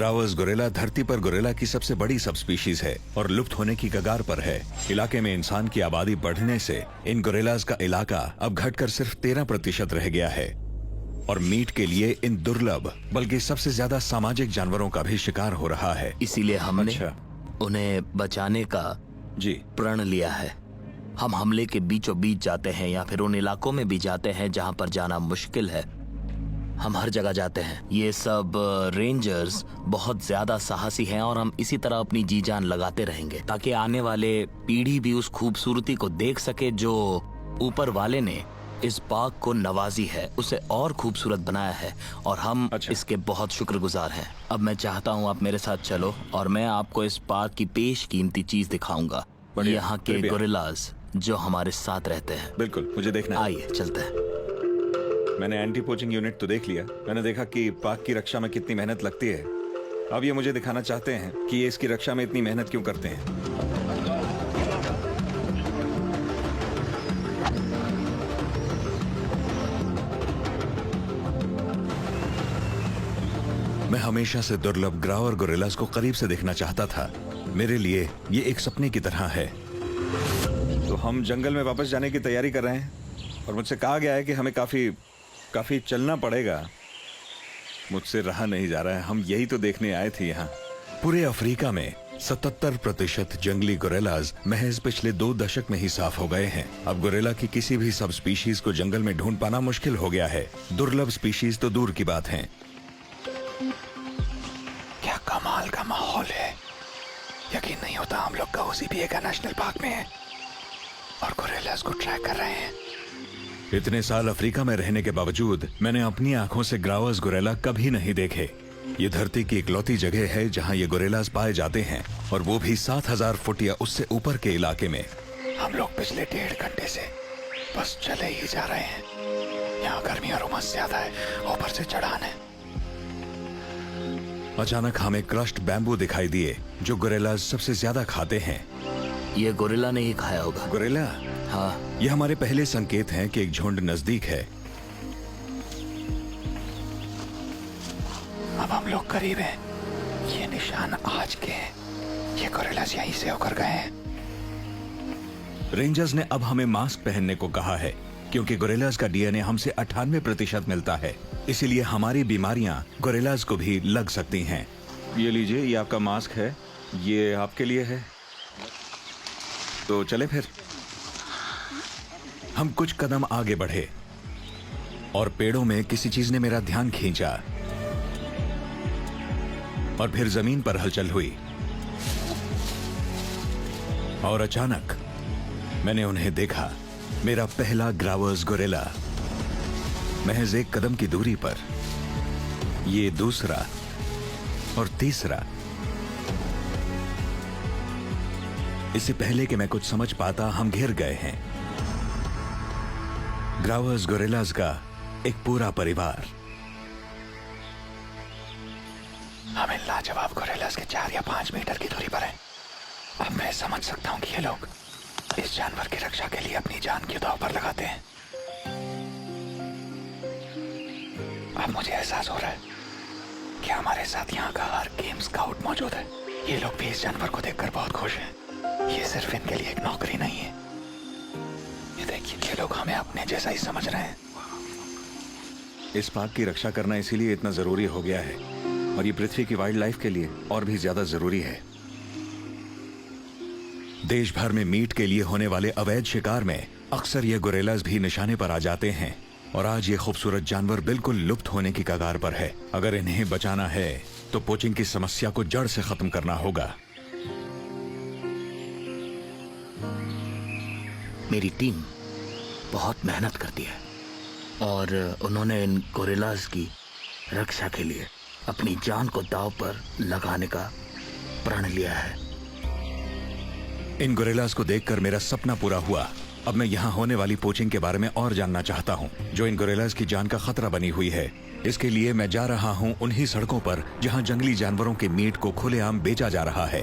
ग्रावर्स gorilla धरती पर gorilla की सबसे बड़ी सब स्पीशीज है और लुप्त होने की कगार पर है। इलाके में इंसान की आबादी बढ़ने से इन गोरिल्लाज का इलाका अब घटकर सिर्फ 13% रह गया है और मीट के लिए इन दुर्लभ बल्कि सबसे ज्यादा सामाजिक जानवरों का भी शिकार हो रहा है। इसीलिए हमने उन्हें बचाने का प्रण लिया है। हम हमले के बीचों बीच जाते हैं या फिर उन इलाकों में भी जाते हैं जहां पर जाना मुश्किल है। हम हर जगह जाते हैं। ये सब रेंजर्स बहुत ज्यादा साहसी हैं और हम इसी तरह अपनी जी जान लगाते रहेंगे ताकि आने वाले पीढ़ी भी उस खूबसूरती को देख सके जो ऊपर वाले ने इस बाग को नवाजी है, उसे और खूबसूरत बनाया है और हम इसके बहुत शुक्रगुजार हैं। अब मैं चाहता हूँ आप मेरे साथ चलो और मैं आपको इस पार्क की पेशकीमती चीज दिखाऊंगा, यहाँ के गोरिल्लाज जो हमारे साथ रहते हैं। बिल्कुल, मुझे देखना है। आइए चलते हैं। मैंने एंटी पोचिंग यूनिट तो देख लिया। मैंने देखा कि पार्क की रक्षा में कितनी मेहनत लगती है। अब ये मुझे दिखाना चाहते हैं कि ये इसकी रक्षा में इतनी मेहनत क्यों करते हैं। मैं हमेशा से दुर्लभ ग्रावर गोरिल्लाज को करीब से देखना चाहता था। मेरे लिए ये एक सपने की तरह है। तो हम जंगल में वापस जाने की तैयारी कर रहे हैं और मुझसे कहा गया है कि हमें काफी चलना पड़ेगा। मुझसे रहा नहीं जा रहा है। हम यही तो देखने आए थे यहाँ। पूरे अफ्रीका में 77% जंगली गोरिल्लाज महज पिछले 2 दशक में ही साफ हो गए हैं। अब गोरिल्ला की किसी भी सब स्पीशीज को जंगल में ढूंढ पाना मुश्किल हो गया है। दुर्लभ स्पीशीज तो दूर की बात है। क्या कमाल का माहौल है। यकीन नहीं होता हम लोग काउसीबिएगा नेशनल पार्क में हैं और गोरिल्लाज को ट्रैक कर रहे हैं। इतने साल अफ्रीका में रहने के बावजूद मैंने अपनी आंखों से ग्रावर्स गोरिल्ला कभी नहीं देखे। ये धरती की इकलौती जगह है जहां ये गोरिल्लाज पाए जाते हैं और वो भी 7000 फुट या उससे ऊपर के इलाके में। हम लोग पिछले 1.5 घंटे से बस चले ही जा रहे हैं। यहाँ गर्मी और उमस ज्यादा है, ऊपर से चढ़ान है। अचानक हमें क्रश्ड बैम्बू दिखाई दिए जो गोरिल्लाज सबसे ज्यादा खाते हैं। ये गोरिल्ला ने ही खाया होगा। गोरिल्ला? हाँ। ये हमारे पहले संकेत हैं कि एक झुंड नजदीक है। अब हम लोग करीब हैं। ये निशान आज के हैं। ये गोरिल्लाज यहीं से होकर गए हैं। रेंजर्स ने अब हमें मास्क पहनने को कहा है क्योंकि गोरिल्लाज का डीएनए हमसे 98% मिलता है। इसीलिए हमारी बीमारियां गोरिल्लाज को भी लग सकती हैं। ये लीजिए, ये आपका मास्क है। ये आपके लिए है। तो चले फिर। हम कुछ कदम आगे बढ़े और पेड़ों में किसी चीज ने मेरा ध्यान खींचा और फिर जमीन पर हलचल हुई और अचानक मैंने उन्हें देखा। मेरा पहला ग्रावर्स गोरिल्ला महज 1 कदम की दूरी पर। ये दूसरा और तीसरा। इससे पहले कि मैं कुछ समझ पाता हम घिर गए हैं। ग्रावर्स गोरिल्लाज का एक पूरा परिवार। हम इन लाजवाब गोरिल्लाज के 4 या 5 मीटर की दूरी पर हैं। अब मैं समझ सकता हूं कि ये लोग इस जानवर की रक्षा के लिए अपनी जान की दांव पर लगाते हैं। अब मुझे एहसास हो रहा है कि हमारे साथ यहाँ का हर गेम स्काउट मौजूद है। ये लोग भी इस जानवर को देखकर बहुत खुश हैं। ये सिर्फ इनके लिए एक नौकरी नहीं है। ये देखिए, ये लोग हमें अपने जैसा ही समझ रहे हैं। इस पार्क की रक्षा करना इसीलिए इतना जरूरी हो गया है और ये पृथ्वी की वाइल्ड लाइफ के लिए और भी ज्यादा जरूरी है। देश भर में मीट के लिए होने वाले अवैध शिकार में अक्सर ये गोरिल्लाज भी निशाने पर आ जाते हैं और आज ये खूबसूरत जानवर बिल्कुल लुप्त होने की कगार पर है। अगर इन्हें बचाना है तो पोचिंग की समस्या को जड़ से खत्म करना होगा। मेरी टीम बहुत मेहनत करती है और उन्होंने इन गोरिल्लाज की रक्षा के लिए अपनी जान को दांव पर लगाने का प्रण लिया है। इन गोरिल्लाज को देखकर मेरा सपना पूरा हुआ। अब मैं यहाँ होने वाली पोचिंग के बारे में और जानना चाहता हूँ जो इन गोरिल्लाज की जान का खतरा बनी हुई है। इसके लिए मैं जा रहा हूँ उन्हीं सड़कों पर जहाँ जंगली जानवरों के मीट को खुलेआम बेचा जा रहा है।